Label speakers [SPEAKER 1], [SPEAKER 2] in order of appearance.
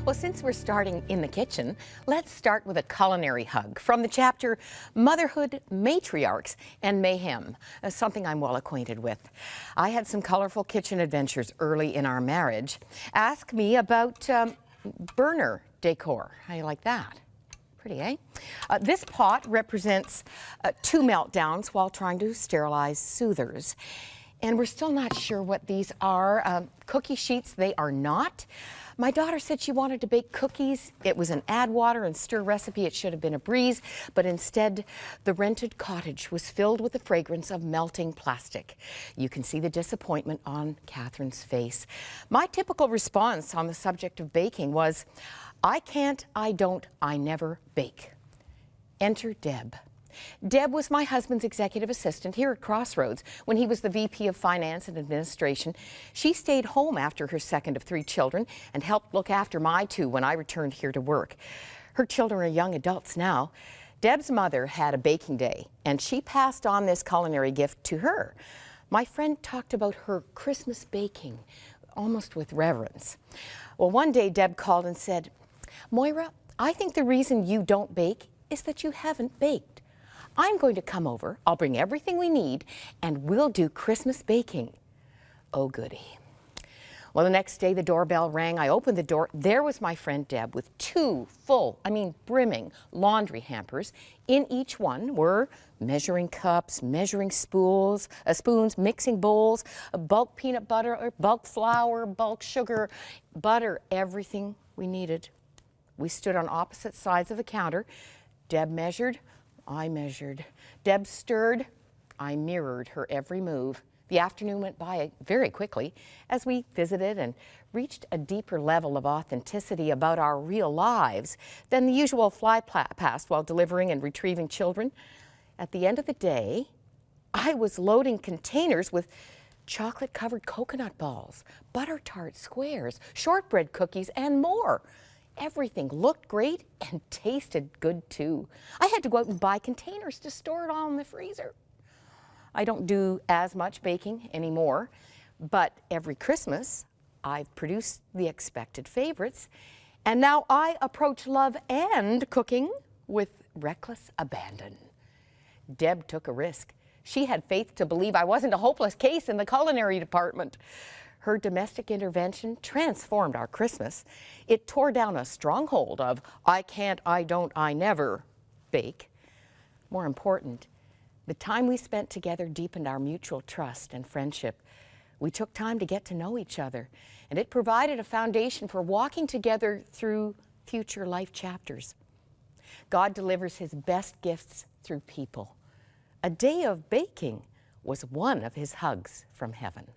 [SPEAKER 1] Well, since we're starting in the kitchen, let's start with a culinary hug from the chapter Motherhood, Matriarchs, and Mayhem, something I'm well acquainted with. I had some colorful kitchen adventures early in our marriage. Ask me about burner decor. How you like that? Pretty, eh? This pot represents 2 meltdowns while trying to sterilize soothers. And we're still not sure what these are. Cookie sheets, they are not. My daughter said she wanted to bake cookies. It was an add water and stir recipe. It should have been a breeze, but instead the rented cottage was filled with the fragrance of melting plastic. You can see the disappointment on Catherine's face. My typical response on the subject of baking was, I can't, I don't, I never bake. Enter Deb. Deb was my husband's executive assistant here at Crossroads when he was the VP of Finance and Administration. She stayed home after her second of 3 children and helped look after my 2 when I returned here to work. Her children are young adults now. Deb's mother had a baking day, and she passed on this culinary gift to her. My friend talked about her Christmas baking, almost with reverence. Well, one day Deb called and said, Moira, I think the reason you don't bake is that you haven't baked. I'm going to come over, I'll bring everything we need, and we'll do Christmas baking. Oh, goody. Well, the next day the doorbell rang. I opened the door. There was my friend Deb with 2 full, brimming laundry hampers. In each one were measuring cups, measuring spoons, mixing bowls, bulk peanut butter, bulk flour, bulk sugar, butter, everything we needed. We stood on opposite sides of the counter. Deb measured, I measured. Deb stirred, I mirrored her every move. The afternoon went by very quickly as we visited and reached a deeper level of authenticity about our real lives than the usual fly past while delivering and retrieving children. At the end of the day, I was loading containers with chocolate-covered coconut balls, butter tart squares, shortbread cookies, and more. Everything looked great and tasted good too. I had to go out and buy containers to store it all in the freezer. I don't do as much baking anymore, but every Christmas I've produced the expected favorites, and now I approach love and cooking with reckless abandon. Deb took a risk. She had faith to believe I wasn't a hopeless case in the culinary department. Her domestic intervention transformed our Christmas. It tore down a stronghold of I can't, I don't, I never bake. More important, the time we spent together deepened our mutual trust and friendship. We took time to get to know each other, and it provided a foundation for walking together through future life chapters. God delivers his best gifts through people. A day of baking was one of his hugs from heaven.